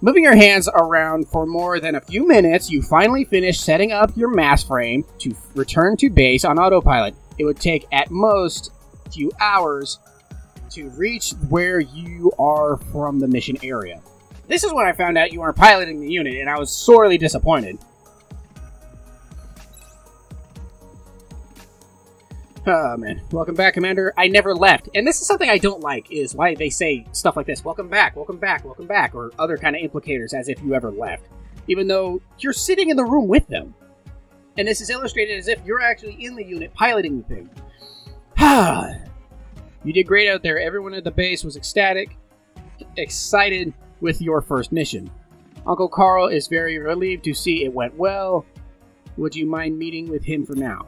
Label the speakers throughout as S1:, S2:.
S1: Moving your hands around for more than a few minutes, you finally finish setting up your M.A.S.S frame to return to base on autopilot. It would take at most a few hours to reach where you are from the mission area. This is when I found out you weren't piloting the unit, and I was sorely disappointed. Oh, man. Welcome back, Commander. I never left. And this is something I don't like, is why they say stuff like this. Welcome back, welcome back, welcome back, or other kind of implicators as if you ever left. Even though you're sitting in the room with them. And this is illustrated as if you're actually in the unit piloting the thing. You did great out there. Everyone at the base was ecstatic, excited with your first mission. Uncle Carl is very relieved to see it went well. Would you mind meeting with him for now?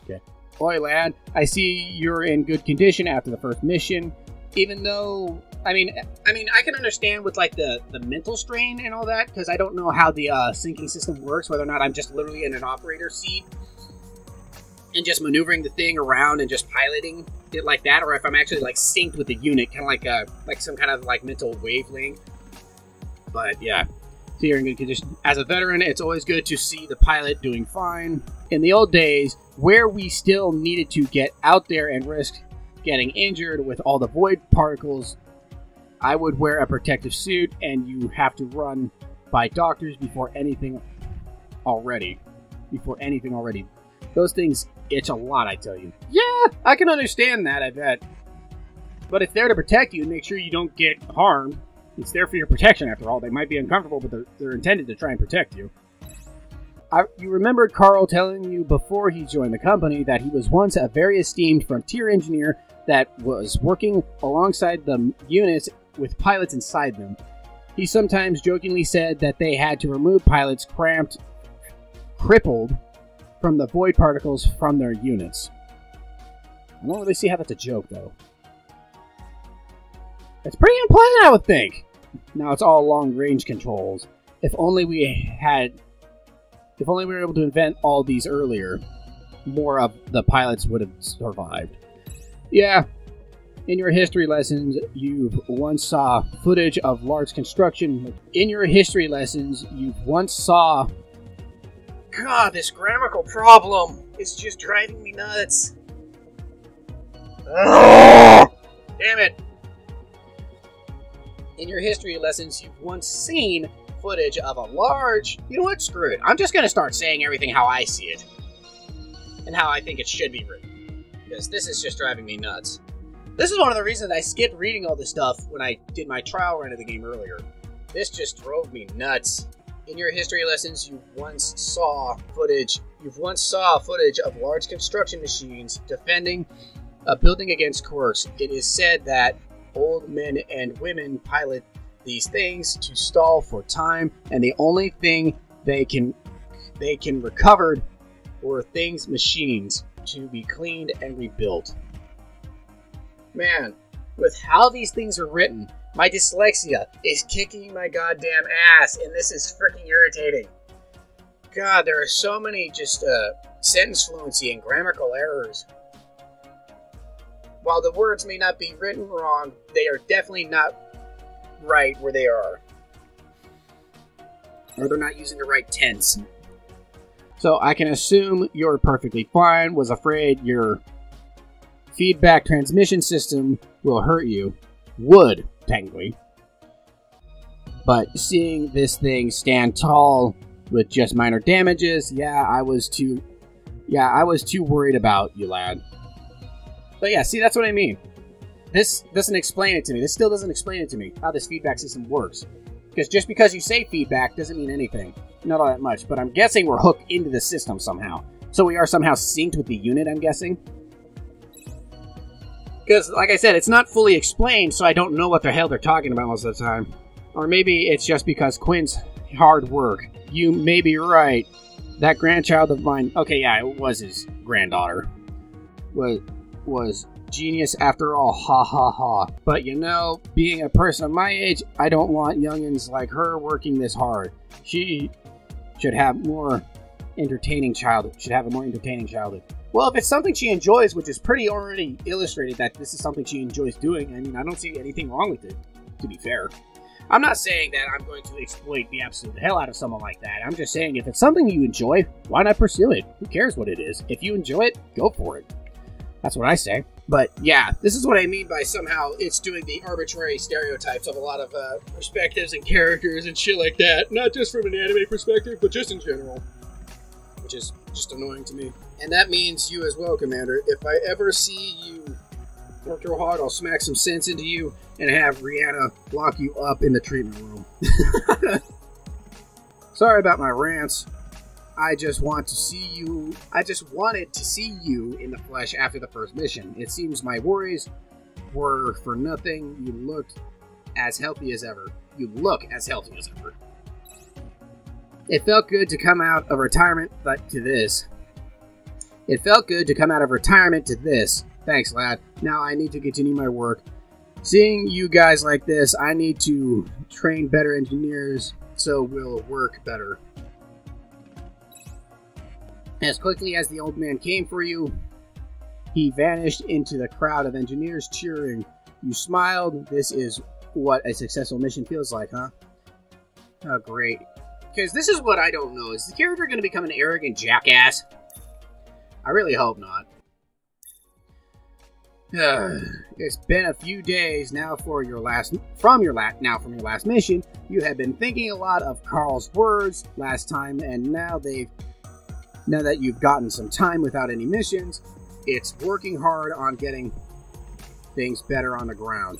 S1: Okay. Boy, lad, I see you're in good condition after the first mission. Even though, I mean, I can understand with like the mental strain and all that, because I don't know how the syncing system works, whether or not I'm just literally in an operator seat and just maneuvering the thing around and just piloting it like that, or if I'm actually like synced with the unit, kind of like some kind of like mental wavelength. But yeah, so you're in good condition. As a veteran, it's always good to see the pilot doing fine. In the old days, where we still needed to get out there and risk getting injured with all the void particles, I would wear a protective suit, and you have to run by doctors before anything already. Those things itch a lot, I tell you. Yeah, I can understand that, I bet. But it's there to protect you and make sure you don't get harmed. It's there for your protection, after all. They might be uncomfortable, but they're intended to try and protect you. You remembered Carl telling you before he joined the company that he was once a very esteemed frontier engineer that was working alongside the units with pilots inside them. He sometimes jokingly said that they had to remove pilots crippled from the void particles from their units. I don't really see how that's a joke, though. It's pretty unpleasant, I would think. Now it's all long-range controls. If only we were able to invent all these earlier, more of the pilots would have survived. Yeah. In your history lessons, you once saw footage of large construction. God, this grammatical problem is just driving me nuts. Damn it. In your history lessons, you've once seen footage of a large... You know what? Screw it. I'm just going to start saying everything how I see it. And how I think it should be written. Because this is just driving me nuts. This is one of the reasons I skipped reading all this stuff when I did my trial run of the game earlier. This just drove me nuts. In your history lessons, you once saw footage of large construction machines defending a building against Quarks. It is said that old men and women pilot these things to stall for time, and the only thing they can recover were machines to be cleaned and rebuilt. Man, with how these things are written, my dyslexia is kicking my goddamn ass, and this is freaking irritating. God, there are so many just sentence fluency and grammatical errors. While the words may not be written wrong, they are definitely not right where they are. Or they're not using the right tense. So I can assume you're perfectly fine, was afraid your feedback transmission system will hurt you. Would, technically. But seeing this thing stand tall with just minor damages, I was too worried about you, lad. But yeah, see, that's what I mean. This doesn't explain it to me. This still doesn't explain it to me, how this feedback system works. Because just because you say feedback doesn't mean anything. Not all that much, but I'm guessing we're hooked into the system somehow. So we are somehow synced with the unit, I'm guessing. Because, like I said, it's not fully explained, so I don't know what the hell they're talking about most of the time. Or maybe it's just because Quinn's hard work. You may be right. That grandchild of mine... Okay, yeah, it was his granddaughter. Was genius after all, ha ha ha. But you know, being a person of my age, I don't want youngins like her working this hard. She should have more entertaining childhood. Should have a more entertaining childhood. Well, if it's something she enjoys, which is pretty already illustrated that this is something she enjoys doing, I mean, I don't see anything wrong with it, to be fair. I'm not saying that I'm going to exploit the absolute hell out of someone like that. I'm just saying if it's something you enjoy, why not pursue it? Who cares what it is? If you enjoy it, go for it. That's what I say. But yeah, this is what I mean by somehow it's doing the arbitrary stereotypes of a lot of perspectives and characters and shit like that. Not just from an anime perspective, but just in general. Which is just annoying to me. And that means you as well, Commander. If I ever see you work real hard, I'll smack some sense into you and have Rihanna lock you up in the treatment room. Sorry about my rants. I just wanted to see you in the flesh after the first mission. It seems my worries were for nothing. You looked as healthy as ever. It felt good to come out of retirement to this. Thanks, lad. Now I need to continue my work. Seeing you guys like this, I need to train better engineers so we'll work better. As quickly as the old man came for you, he vanished into the crowd of engineers cheering. You smiled. This is what a successful mission feels like, huh? Oh, great. Because this is what I don't know. Is the character going to become an arrogant jackass? I really hope not. It's been a few days now from your last mission. You have been thinking a lot of Carl's words last time, and now that you've gotten some time without any missions, it's working hard on getting things better on the ground.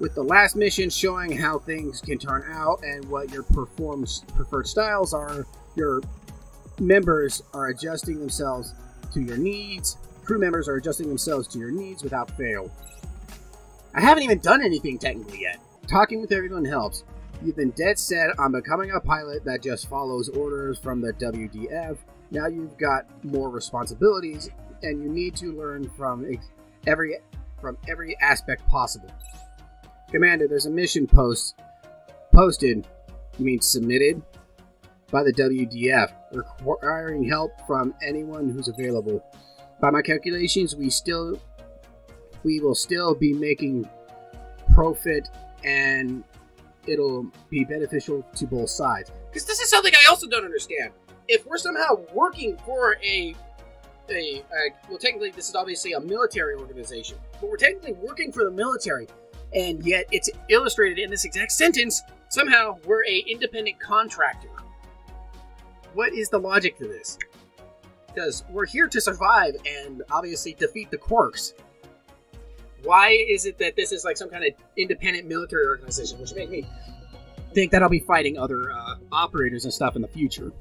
S1: With the last mission showing how things can turn out and what your preferred styles are, your members are adjusting themselves to your needs. Crew members are adjusting themselves to your needs without fail. I haven't even done anything technically yet. Talking with everyone helps. You've been dead set on becoming a pilot that just follows orders from the WDF. Now you've got more responsibilities, and you need to learn from every aspect possible. Commander, there's a mission submitted by the WDF, requiring help from anyone who's available. By my calculations, we will still be making profit, and it'll be beneficial to both sides. Because this is something I also don't understand. If we're somehow working for well, technically this is obviously a military organization, but we're technically working for the military, and yet it's illustrated in this exact sentence, somehow we're an independent contractor. What is the logic to this? Because we're here to survive and obviously defeat the Quarks. Why is it that this is like some kind of independent military organization, which makes me think that I'll be fighting other operators and stuff in the future.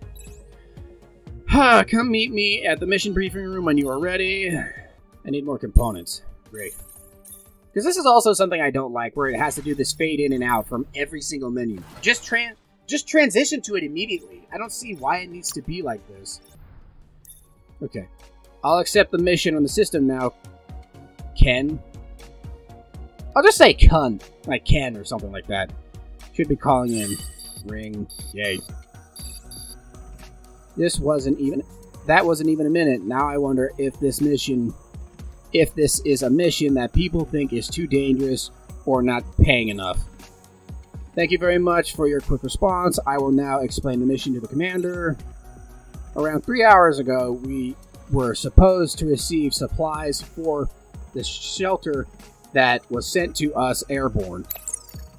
S1: Come meet me at the mission briefing room when you are ready. I need more components. Great. Because this is also something I don't like, where it has to do this fade in and out from every single menu. Just transition to it immediately. I don't see why it needs to be like this. Okay. I'll accept the mission on the system now. Ken? I'll just say Kun. Like Ken or something like that. Should be calling in. Ring. Yay. That wasn't even a minute. Now I wonder if this is a mission that people think is too dangerous or not paying enough. Thank you very much for your quick response. I will now explain the mission to the commander. Around 3 hours ago, we were supposed to receive supplies for the shelter that was sent to us airborne.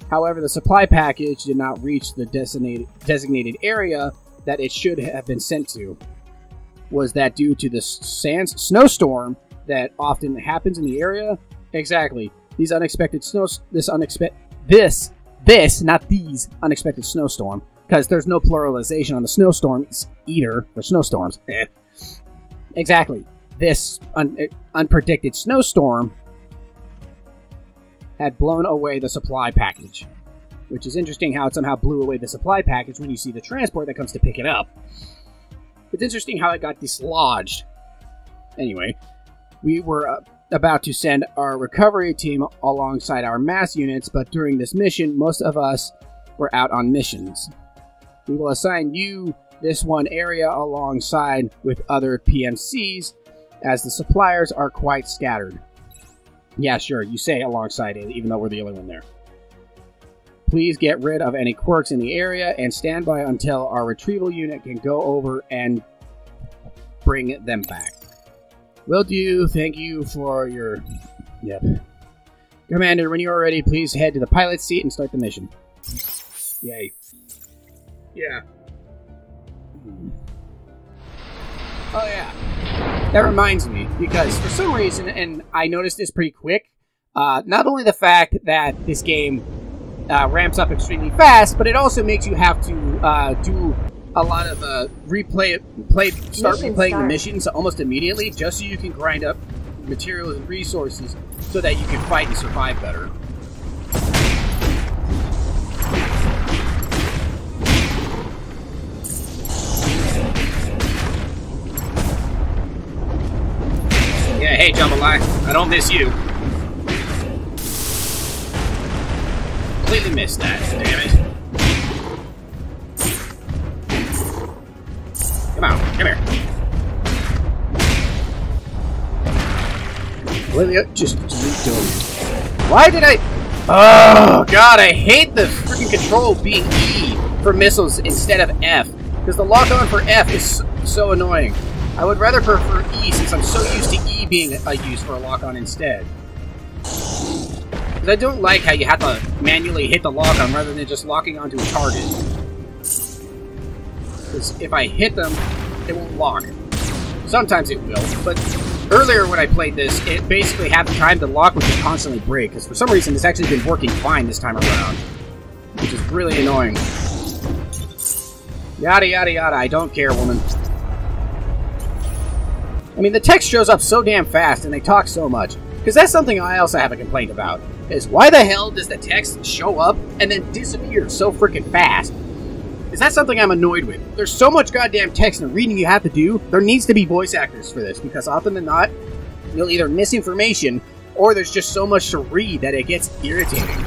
S1: However, the supply package did not reach the designated area that it should have been sent to. Was that due to the snowstorm that often happens in the area? Exactly. This unexpected snowstorm, because there's no pluralization on the snowstorms either. For snowstorms. Exactly. This unpredicted snowstorm had blown away the supply package. Which is interesting how it somehow blew away the supply package when you see the transport that comes to pick it up. It's interesting how it got dislodged. Anyway, we were about to send our recovery team alongside our M.A.S.S units, but during this mission, most of us were out on missions. We will assign you
S2: this one area alongside with other PMCs, as the suppliers are quite scattered. Yeah, sure, you say alongside it, even though we're the only one there. Please get rid of any Quarks in the area and stand by until our retrieval unit can go over and bring them back. Will do. Thank you for your... Yep. Commander, when you are ready, please head to the pilot's seat and start the mission. Yay.
S1: Yeah.
S2: Oh, yeah. That reminds me, because for some reason, and I noticed this pretty quick, not only the fact that this game ramps up extremely fast, but it also makes you have to do a lot of start replaying the missions almost immediately, just so you can grind up materials and resources so that you can fight and survive better.
S1: Yeah, hey, Jambalaya, I don't miss you. Completely missed that, damn it. Come on, come here.
S2: Just why did I... Oh, God, I hate the freaking control being E for missiles instead of F. Because the lock-on for F is so annoying. I would rather prefer E since I'm so used to E being used for a lock-on instead. Because I don't like how you have to manually hit the lock-on rather than just locking onto a target. Because if I hit them, it won't lock. Sometimes it will, but earlier when I played this, it basically had the time to lock would just constantly break, because for some reason it's actually been working fine this time around. Which is really annoying. Yada yada yada, I don't care, woman. I mean, the text shows up so damn fast and they talk so much. Because that's something I also have a complaint about. Is why the hell does the text show up and then disappear so freaking fast? Is that something I'm annoyed with? There's so much goddamn text and reading you have to do. There needs to be voice actors for this. Because often than not, you'll either miss information or there's just so much to read that it gets irritating.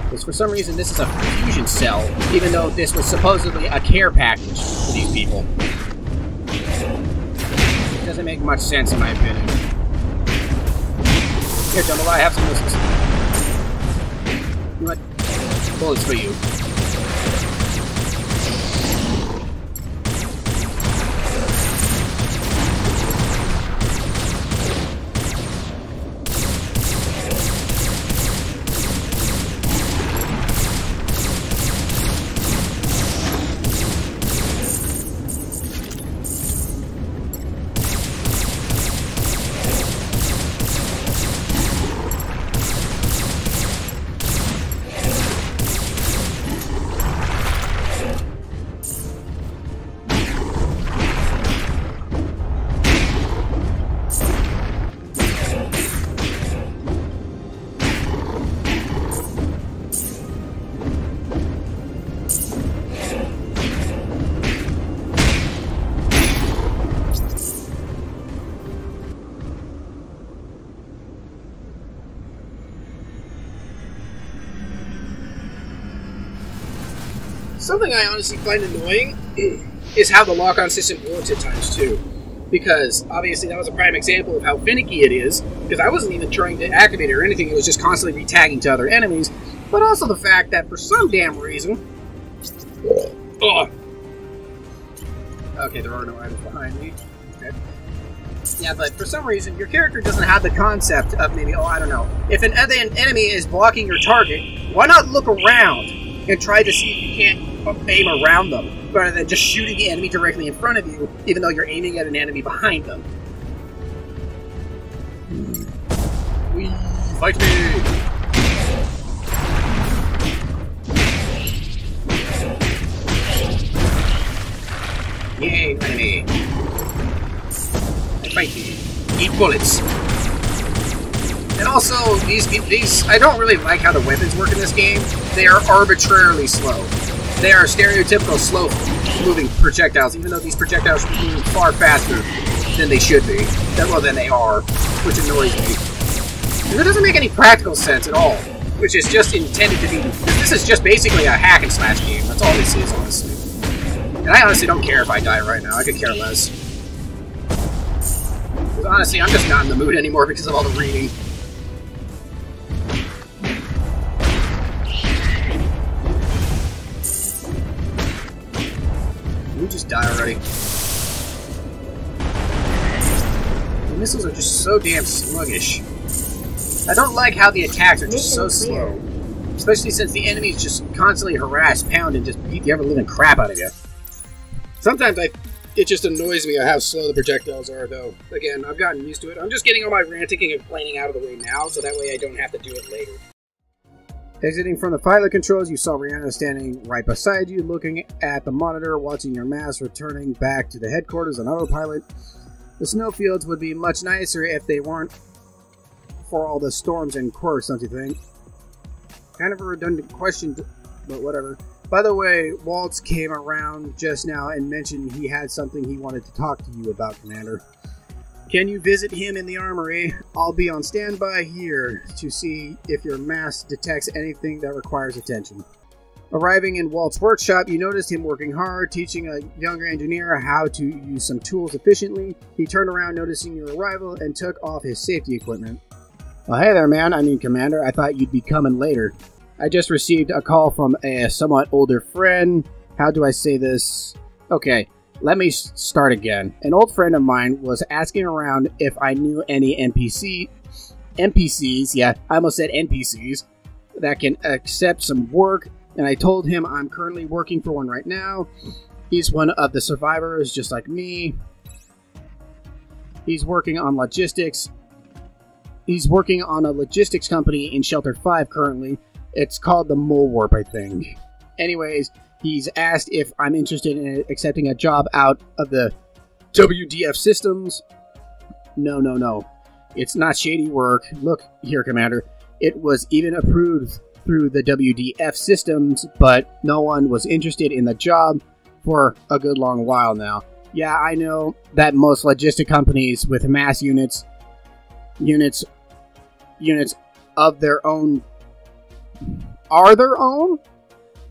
S2: Because for some reason this is a fusion cell, even though this was supposedly a care package for these people. Doesn't make much sense in my opinion. Here, Jambalaya, have some missiles. You know what? Bullets for you. Something I honestly find annoying is how the lock-on system works at times, too. Because, obviously, that was a prime example of how finicky it is, because I wasn't even trying to activate it or anything, it was just constantly re-tagging to other enemies, but also the fact that, for some damn reason... Ugh. Okay, there are no items behind me. Okay. Yeah, but for some reason, your character doesn't have the concept of maybe, oh, I don't know, if an enemy is blocking your target, why not look around and try to see if you can't aim around them, rather than just shooting the enemy directly in front of you, even though you're aiming at an enemy behind them. Wee, fight me! Yay, enemy! Fight me! Eat bullets! And also, these I don't really like how the weapons work in this game. They are arbitrarily slow. They are stereotypical slow-moving projectiles, even though these projectiles are moving far faster than they should be. Well, than they are, which annoys me. And it doesn't make any practical sense at all.
S1: which is just intended to be... This is just basically a hack and slash game. That's all this is, honestly. And I honestly don't care if I die right now. I could care less. Because honestly, I'm just not in the mood anymore because of all the reading. Can we just die already? The missiles are just so damn sluggish. I don't like how the attacks are just so slow. Especially since the enemies just constantly harass, pound, and just beat the ever-living crap out of you. Sometimes it just annoys me how slow the projectiles are, though. Again, I've gotten used to it. I'm just getting all my ranting and complaining out of the way now, so that way I don't have to do it later. Exiting from the pilot controls, you saw Rihanna standing right beside you, looking at the monitor, watching your M.A.S.S returning back to the headquarters on autopilot. The snowfields would be much nicer if they weren't for all the storms and Quarks, don't you think? Kind of a redundant question, but whatever. By the way, Waltz came around just now and mentioned he had something he wanted to talk to you about, Commander. Can you visit him in the armory? I'll be on standby here to see if your M.A.S.S detects anything that requires attention. Arriving in Walt's workshop, you noticed him working hard, teaching a younger engineer how to use some tools efficiently. He turned around noticing your arrival and took off his safety equipment. Well, hey there, man. Commander. I thought you'd be coming later. I just received a call from a somewhat older friend. How do I say this? Okay, let me start again. An old friend of mine was asking around if I knew any NPCs, yeah, I almost said NPCs, that can accept some work, and I told him I'm currently working for one right now. He's one of the survivors, just like me. He's working on logistics. He's working on a logistics company in Shelter 5 currently. It's called the Mole Warp, I think. Anyways, he's asked if I'm interested in accepting a job out of the WDF systems. No. It's not shady work. Look here, Commander. It was even approved through the WDF systems, but no one was interested in the job for a good long while now. Yeah, I know that most logistic companies with mass units of their own are their own,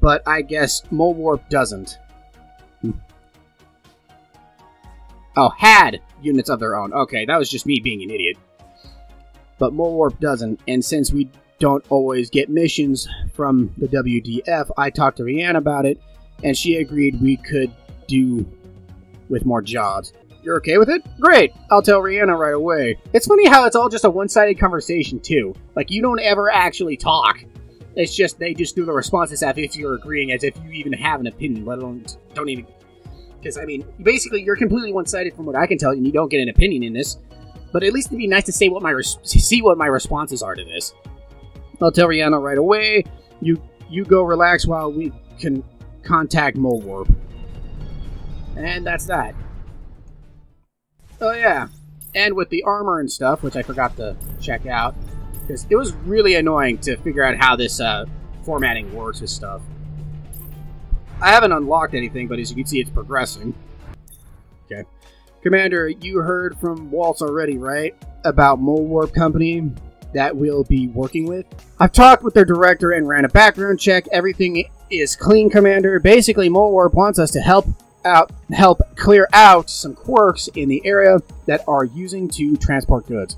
S1: but I guess Mole Warp doesn't. Oh, had units of their own. Okay, that was just me being an idiot. But Mole Warp doesn't, and since we don't always get missions from the WDF, I talked to Rihanna about it, and she agreed we could do with more jobs. You're okay with it? Great! I'll tell Rihanna right away. It's funny how it's all just a one-sided conversation, too. Like, you don't ever actually talk. It's just, they just do the responses as if you're agreeing, as if you even have an opinion, let alone don't even... Because, I mean, basically, you're completely one-sided from what I can tell, and you don't get an opinion in this. But at least it'd be nice to say see what my responses are to this. I'll tell Rihanna right away. You go relax while we can contact Mole Warp. And that's that. Oh yeah, and with the armor and stuff, which I forgot to check out, because it was really annoying to figure out how this formatting works with stuff. I haven't unlocked anything, but as you can see, it's progressing. Okay. Commander, you heard from Waltz already, right? About Mole Warp Company that we'll be working with? I've talked with their director and ran a background check. Everything is clean, Commander. Basically, Mole Warp wants us to help clear out some Quarks in the area that are using to transport goods.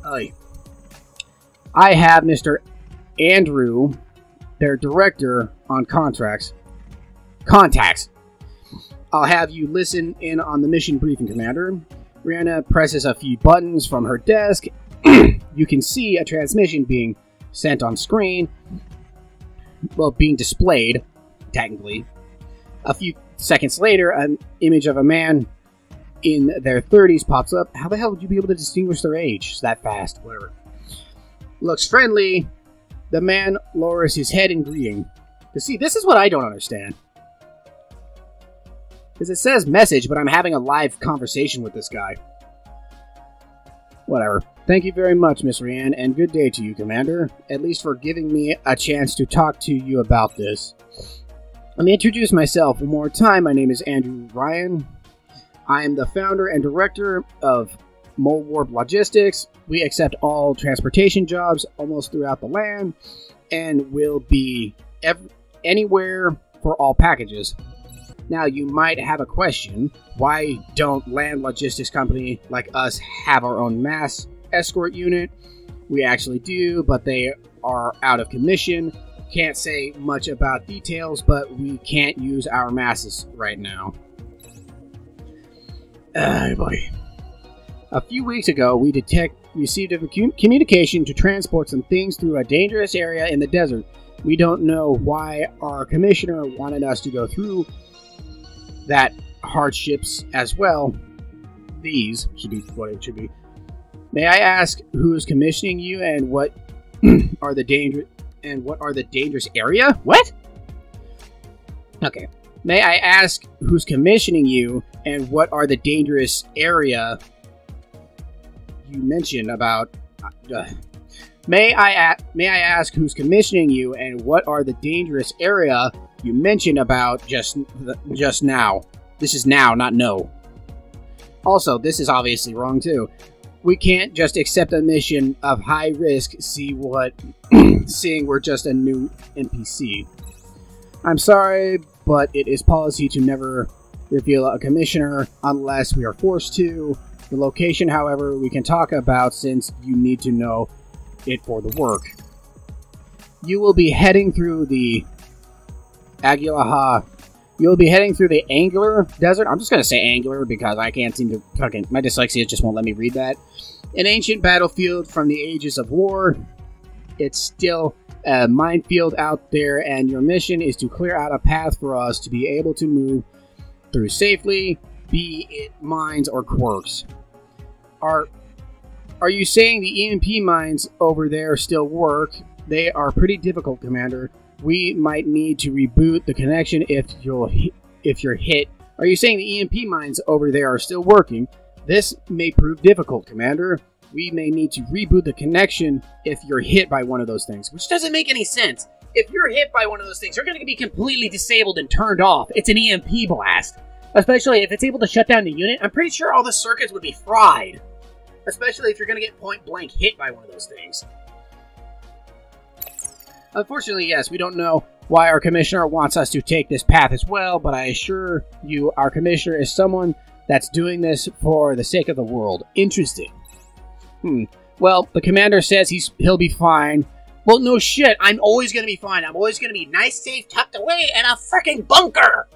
S1: I have Mr. Andrew, their director, on contacts. I'll have you listen in on the mission briefing, Commander. Rihanna presses a few buttons from her desk. You can see a transmission being sent on screen. Well, being displayed, technically. A few seconds later, an image of a man in their 30s pops up. How the hell would you be able to distinguish their age that fast? Whatever. Looks friendly. The man lowers his head in greeting. See, this is what I don't understand. Because it says message, but I'm having a live conversation with this guy. Whatever. Thank you very much, Miss Rianne, and good day to you, Commander. At least for giving me a chance to talk to you about this. Let me introduce myself one more time. My name is Andrew Ryan. I am the founder and director of
S2: mole warp logistics. We accept all transportation jobs almost throughout the land and will be anywhere for all packages. Now, you might have a question. Why don't land logistics company like us have our own mass escort unit? We actually do, but they are out of commission. Can't say much about details, but we can't use our masses right now. Boy. A few weeks ago, we received a communication to transport some things through a dangerous area in the desert. We don't know why our commissioner wanted us to go through that hardships as well. These should be what it should be. May I ask who is commissioning you and what are the dangerous area? What? Okay. May I ask who's commissioning you and what are the dangerous area you mentioned about? May I ask who's commissioning you and what are the dangerous area you mentioned about just now? This is now, not no. Also, this is obviously wrong too. We can't just accept a mission of high risk, seeing we're just a new NPC. I'm sorry, but it is policy to never reveal a commissioner unless we are forced to. The location, however, we can talk about since you need to know it for the work. You will be heading through the You'll be heading through the Angular Desert. I'm just going to say Angular because I can't seem to fucking... My dyslexia just won't let me read that. An ancient battlefield from the ages of war. It's still a minefield out there, and your mission is to clear out a path for us to be able to move through safely, be it mines or Quarks. Are you saying the EMP mines over there still work? They are pretty difficult, Commander. We might need to reboot the connection if you're hit. Are you saying the EMP mines over there are still working? This may prove difficult, Commander. We may need to reboot the connection if you're hit by one of those things.
S1: Which doesn't make any sense. If you're hit by one of those things, you're going to be completely disabled and turned off. It's an EMP blast. Especially if it's able to shut down the unit, I'm pretty sure all the circuits would be fried. Especially if you're going to get point-blank hit by one of those things.
S2: Unfortunately, yes, we don't know why our commissioner wants us to take this path as well, but I assure you our commissioner is someone that's doing this for the sake of the world. Interesting. Well, the commander says he'll be fine.
S1: Well, no shit, I'm always going to be fine. I'm always going to be nice, safe, tucked away in a freaking bunker!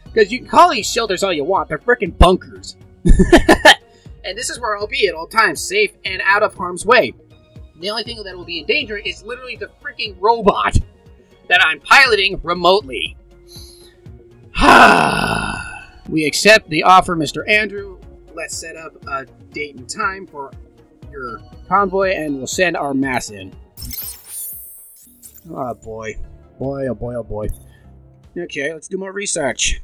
S2: Because you can call these shelters all you want, they're freaking bunkers.
S1: And this is where I'll be at all times, safe and out of harm's way. The only thing that will be in danger is literally the freaking robot that I'm piloting remotely.
S2: We accept the offer, Mr. Andrew. Let's set up a date and time for your convoy, and we'll send our mass in. Oh boy. Boy, oh boy, oh boy. Okay, let's do more research.